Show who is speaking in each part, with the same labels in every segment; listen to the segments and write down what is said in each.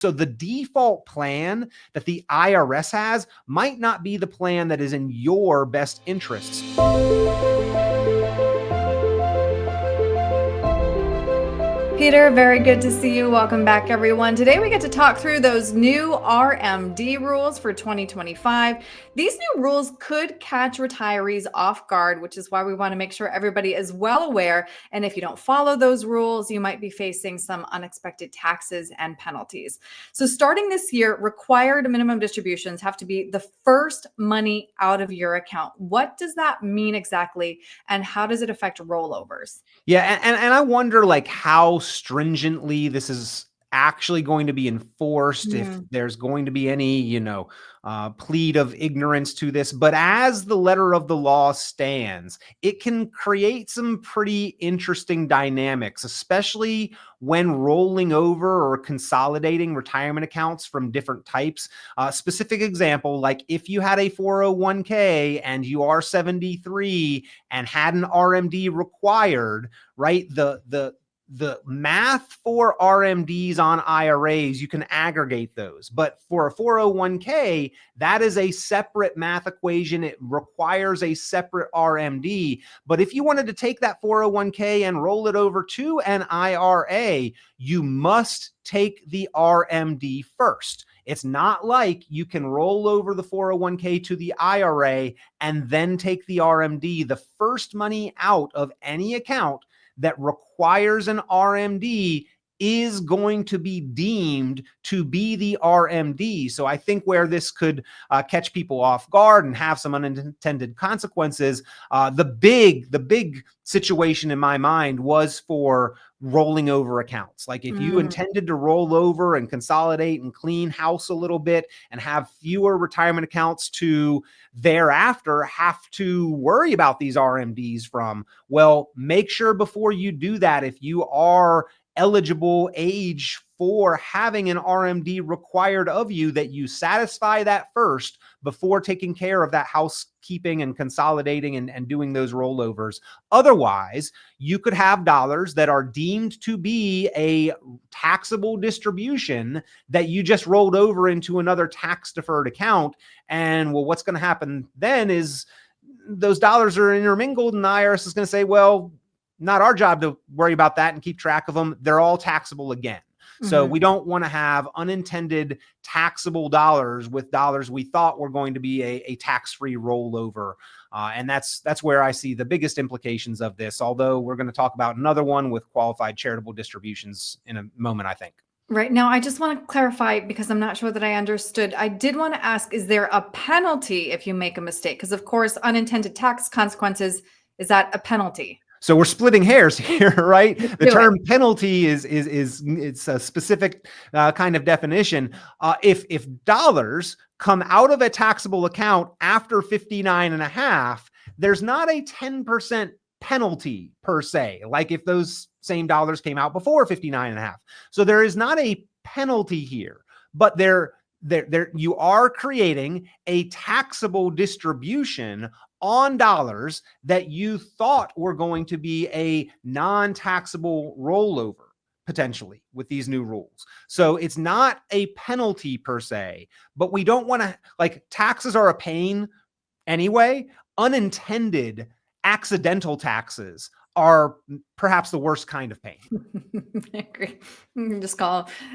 Speaker 1: So the default plan that the IRS has might not be the plan that is in your best interests.
Speaker 2: Peter, very good to see you. Welcome back, everyone. Today we get to talk through those new RMD rules for 2025. These new rules could catch retirees off guard, which is why we want to make sure everybody is well aware. And if you don't follow those rules, you might be facing some unexpected taxes and penalties. So starting this year, required minimum distributions have to be the first money out of your account. What does that mean exactly? And how does it affect rollovers?
Speaker 1: Yeah, and I wonder like how stringently this is actually going to be enforced, if there's going to be any, plead of ignorance to this. But as the letter of the law stands, it can create some pretty interesting dynamics, especially when rolling over or consolidating retirement accounts from different types. Specific example, like if you had a 401k and you are 73 and had an RMD required, right? The math for RMDs on IRAs, you can aggregate those. But for a 401k, that is a separate math equation. It requires a separate RMD. But if you wanted to take that 401k and roll it over to an IRA, you must take the RMD first. It's not like you can roll over the 401k to the IRA and then take the RMD. The first money out of any account that requires an RMD is going to be deemed to be the RMD. So I think where this could catch people off guard and have some unintended consequences, the big situation in my mind was for rolling over accounts. Like if you intended to roll over and consolidate and clean house a little bit and have fewer retirement accounts to thereafter have to worry about these RMDs from, well, make sure before you do that, if you are eligible age for having an RMD required of you, that you satisfy that first before taking care of that housekeeping and consolidating and doing those rollovers. Otherwise, you could have dollars that are deemed to be a taxable distribution that you just rolled over into another tax deferred account. And well, what's going to happen then is those dollars are intermingled and the IRS is going to say, well, not our job to worry about that and keep track of them. They're all taxable again. So we don't want to have unintended taxable dollars with dollars we thought were going to be a tax-free rollover. And that's where I see the biggest implications of this, although we're going to talk about another one with qualified charitable distributions in a moment, I think.
Speaker 2: Right. Now, I just want to clarify because I'm not sure that I understood. I did want to ask, is there a penalty if you make a mistake? Because, of course, unintended tax consequences, is that a penalty?
Speaker 1: So we're splitting hairs here, right? The term penalty is it's a specific kind of definition. If dollars come out of a taxable account after 59 and a half, there's not a 10% penalty per se, like if those same dollars came out before 59 and a half. So there is not a penalty here, but there you are creating a taxable distribution on dollars that you thought were going to be a non-taxable rollover potentially with these new rules. So it's not a penalty per se, but we don't want to, like, taxes are a pain anyway. Unintended accidental taxes are perhaps the worst kind of pain.
Speaker 2: I agree.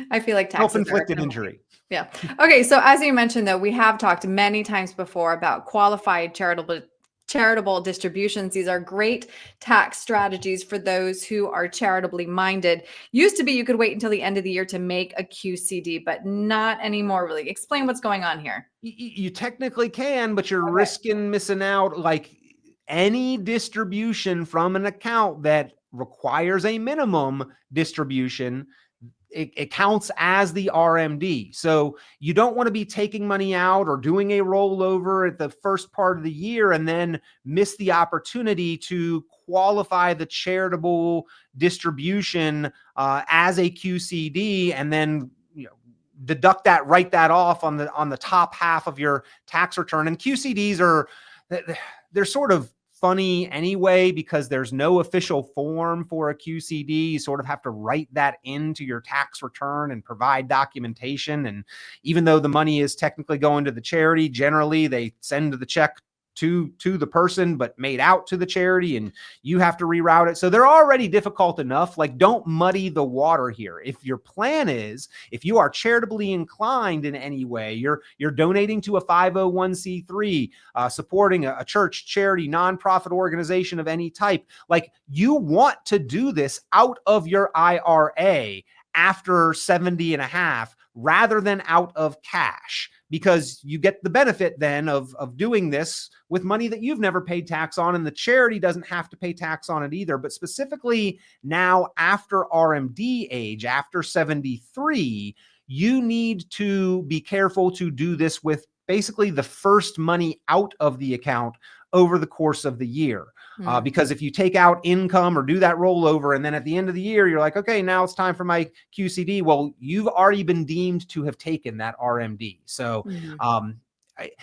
Speaker 2: I feel like taxes
Speaker 1: self-inflicted injury.
Speaker 2: Yeah. Okay. So as you mentioned, though, we have talked many times before about qualified charitable distributions. These are great tax strategies for those who are charitably minded. Used to be you could wait until the end of the year to make a QCD, but not anymore, really. Explain what's going on here.
Speaker 1: You technically can, but you're risking missing out. Like any distribution from an account that requires a minimum distribution, it counts as the RMD. So you don't want to be taking money out or doing a rollover at the first part of the year and then miss the opportunity to qualify the charitable distribution as a QCD and then deduct that, write that off on the top half of your tax return. And QCDs they're sort of funny anyway, because there's no official form for a QCD. You sort of have to write that into your tax return and provide documentation. And even though the money is technically going to the charity, generally they send the check to the person, but made out to the charity, and you have to reroute it. So they're already difficult enough. Like, don't muddy the water here. If your plan is, if you are charitably inclined in any way, you're donating to a 501c3, supporting a church, charity, nonprofit organization of any type, like, you want to do this out of your IRA after 70 and a half rather than out of cash, because you get the benefit then of doing this with money that you've never paid tax on, and the charity doesn't have to pay tax on it either. But specifically now, after RMD age, after 73, you need to be careful to do this with basically the first money out of the account over the course of the year. Because if you take out income or do that rollover, and then at the end of the year, you're like, okay, now it's time for my QCD. Well, you've already been deemed to have taken that RMD. So,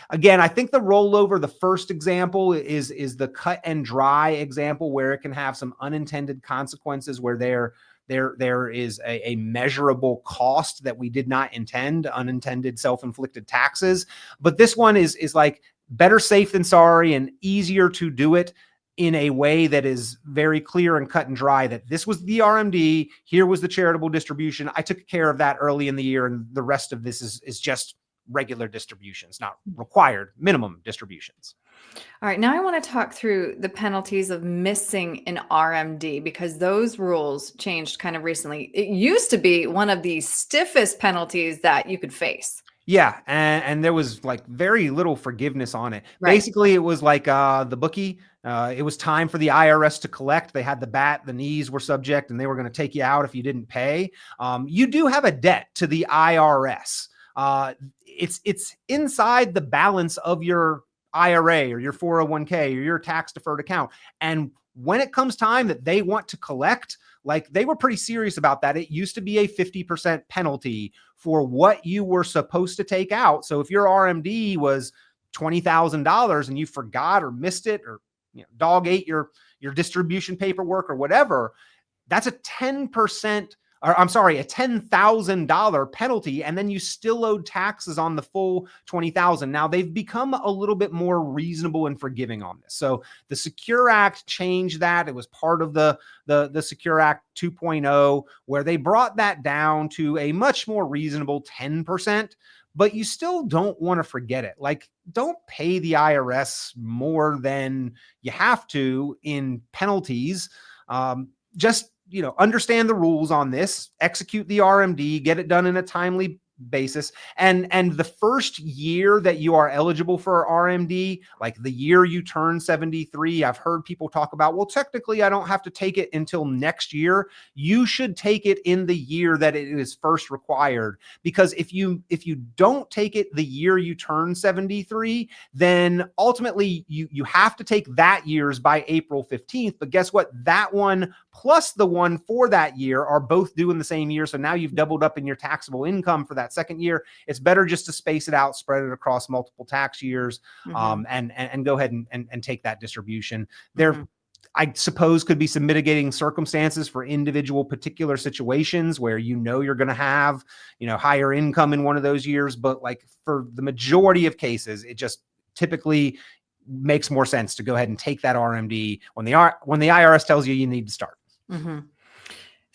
Speaker 1: again, I think the rollover, the first example is the cut and dry example, where it can have some unintended consequences, where there is a measurable cost that we did not intend, unintended self-inflicted taxes. But this one is like better safe than sorry, and easier to do it in a way that is very clear and cut and dry, that this was the RMD, here was the charitable distribution. I took care of that early in the year, and the rest of this is just regular distributions, not required minimum distributions.
Speaker 2: All right, now I want to talk through the penalties of missing an RMD, because those rules changed kind of recently. It used to be one of the stiffest penalties that you could face.
Speaker 1: Yeah, and there was like very little forgiveness on it.
Speaker 2: Right.
Speaker 1: Basically, it was like the bookie. It was time for the IRS to collect. They had the bat, the knees were subject, and they were going to take you out if you didn't pay. You do have a debt to the IRS. It's inside the balance of your IRA or your 401k or your tax deferred account. And when it comes time that they want to collect, like, they were pretty serious about that. It used to be a 50% penalty for what you were supposed to take out. So if your RMD was $20,000 and you forgot or missed it, or dog ate your distribution paperwork or whatever, that's a 10%, or I'm sorry, a $10,000 penalty, and then you still owed taxes on the full $20,000. Now they've become a little bit more reasonable and forgiving on this. So the Secure Act changed that. It was part of the Secure Act 2.0, where they brought that down to a much more reasonable 10%. But you still don't want to forget it. Like, don't pay the IRS more than you have to in penalties. Just understand the rules on this, execute the RMD, get it done in a timely basis. And the first year that you are eligible for RMD, like the year you turn 73, I've heard people talk about, well, technically I don't have to take it until next year. You should take it in the year that it is first required, because if you don't take it the year you turn 73, then ultimately you have to take that year's by April 15th. But guess what? That one plus the one for that year are both due in the same year. So now you've doubled up in your taxable income for that second year. It's better just to space it out, spread it across multiple tax years, and go ahead and take that distribution. There, I suppose, could be some mitigating circumstances for individual particular situations where you're going to have higher income in one of those years. But like, for the majority of cases, it just typically makes more sense to go ahead and take that RMD when the IRS tells you need to start.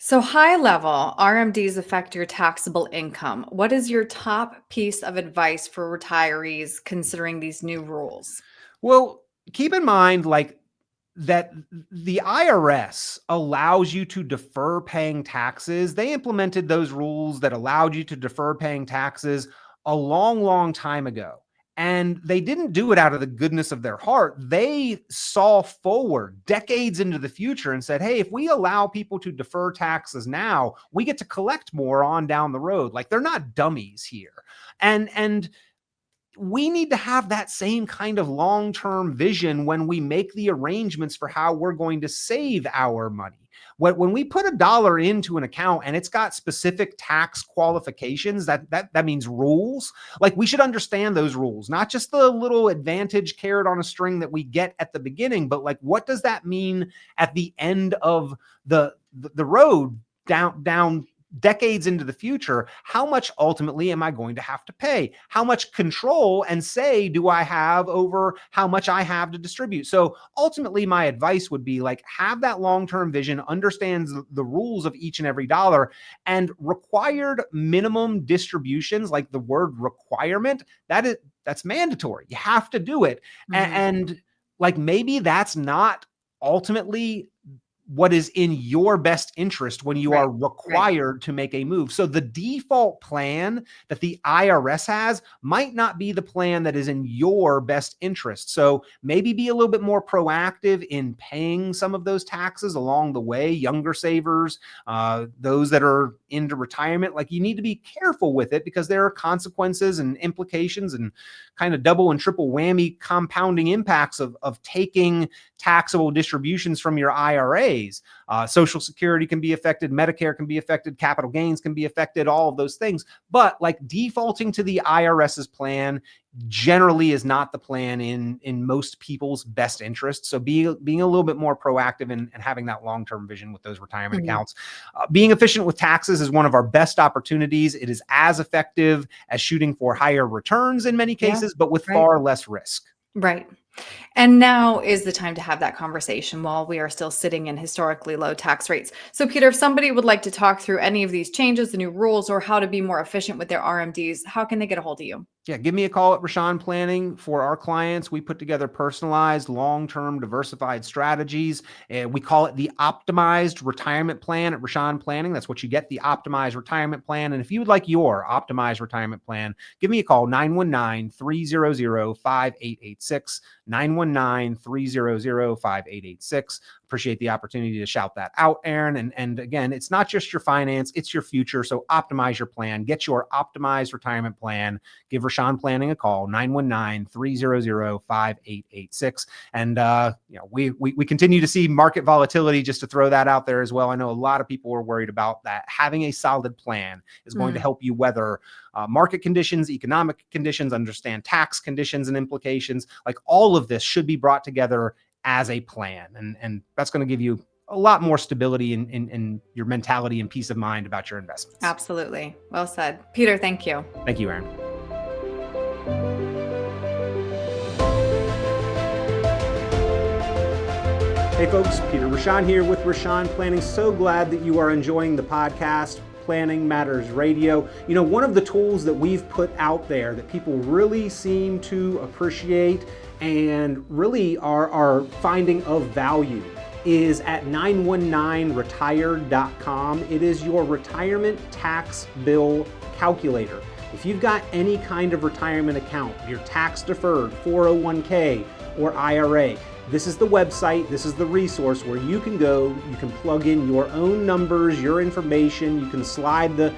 Speaker 2: So high level, RMDs affect your taxable income. What is your top piece of advice for retirees considering these new rules?
Speaker 1: Well, keep in mind, like, that the IRS allows you to defer paying taxes. They implemented those rules that allowed you to defer paying taxes a long, long time ago. And they didn't do it out of the goodness of their heart. They saw forward decades into the future and said, hey, if we allow people to defer taxes now, we get to collect more on down the road. Like, they're not dummies here. And we need to have that same kind of long-term vision when we make the arrangements for how we're going to save our money. When we put $1 into an account and it's got specific tax qualifications, that means rules. Like, we should understand those rules, not just the little advantage carrot on a string that we get at the beginning, but like, what does that mean at the end of the road down decades into the future? How much ultimately am I going to have to pay? How much control and say do I have over how much I have to distribute? So ultimately, my advice would be like, have that long-term vision, understands the rules of each and every dollar, and required minimum distributions, like the word requirement, that's mandatory. You have to do it. And like, maybe that's not ultimately what is in your best interest when you are required to make a move. So the default plan that the IRS has might not be the plan that is in your best interest. So maybe be a little bit more proactive in paying some of those taxes along the way. Younger savers, those that are into retirement, like, you need to be careful with it, because there are consequences and implications and kind of double and triple whammy compounding impacts of taking taxable distributions from your IRAs. Social Security can be affected, Medicare can be affected, capital gains can be affected, all of those things. But like, defaulting to the IRS's plan generally is not the plan in most people's best interest. So being a little bit more proactive and having that long-term vision with those retirement accounts. Being efficient with taxes is one of our best opportunities. It is as effective as shooting for higher returns in many cases, but with far less risk.
Speaker 2: Right. And now is the time to have that conversation while we are still sitting in historically low tax rates. So, Peter, if somebody would like to talk through any of these changes, the new rules, or how to be more efficient with their RMDs, how can they get a hold of you?
Speaker 1: Yeah, give me a call at Richon Planning. For our clients, we put together personalized, long-term, diversified strategies. We call it the optimized retirement plan at Richon Planning. That's what you get, the optimized retirement plan. And if you would like your optimized retirement plan, give me a call, 919-300-5886, 919-300-5886. Appreciate the opportunity to shout that out, Aaron. And again, it's not just your finance, it's your future. So optimize your plan, get your optimized retirement plan. Give Richon Planning a call, 919-300-5886. And we continue to see market volatility, just to throw that out there as well. I know a lot of people are worried about that. Having a solid plan is going to help you weather market conditions, economic conditions, understand tax conditions and implications. Like, all of this should be brought together as a plan. And that's going to give you a lot more stability in your mentality and peace of mind about your investments.
Speaker 2: Absolutely. Well said. Peter, thank you.
Speaker 1: Thank you, Aaron. Hey folks, Peter Richon here with Richon Planning. So glad that you are enjoying the podcast, Planning Matters Radio. You know, one of the tools that we've put out there that people really seem to appreciate and really are finding of value is at 919retired.com. It is your retirement tax bill calculator. If you've got any kind of retirement account, your tax deferred, 401k or IRA, this is the website, this is the resource where you can go, you can plug in your own numbers, your information, you can slide the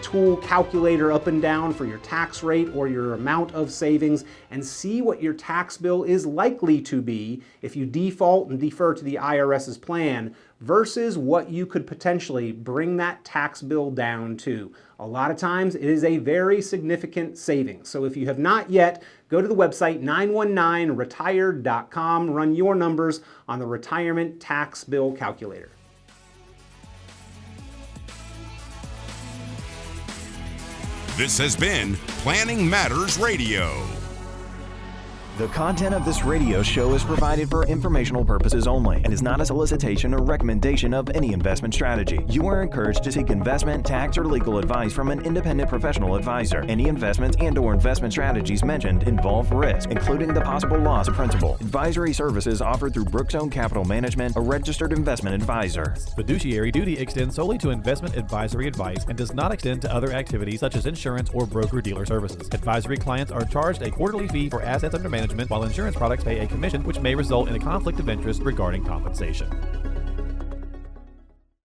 Speaker 1: tool calculator up and down for your tax rate or your amount of savings, and see what your tax bill is likely to be if you default and defer to the IRS's plan versus what you could potentially bring that tax bill down to. A lot of times it is a very significant savings. So if you have not yet, go to the website 919retired.com, run your numbers on the retirement tax bill calculator.
Speaker 3: This has been Planning Matters Radio.
Speaker 4: The content of this radio show is provided for informational purposes only and is not a solicitation or recommendation of any investment strategy. You are encouraged to seek investment, tax, or legal advice from an independent professional advisor. Any investments and/or investment strategies mentioned involve risk, including the possible loss of principal. Advisory services offered through Brookstone Capital Management, a registered investment advisor.
Speaker 5: Fiduciary duty extends solely to investment advisory advice and does not extend to other activities such as insurance or broker-dealer services. Advisory clients are charged a quarterly fee for assets under management, while insurance products pay a commission, which may result in a conflict of interest regarding compensation.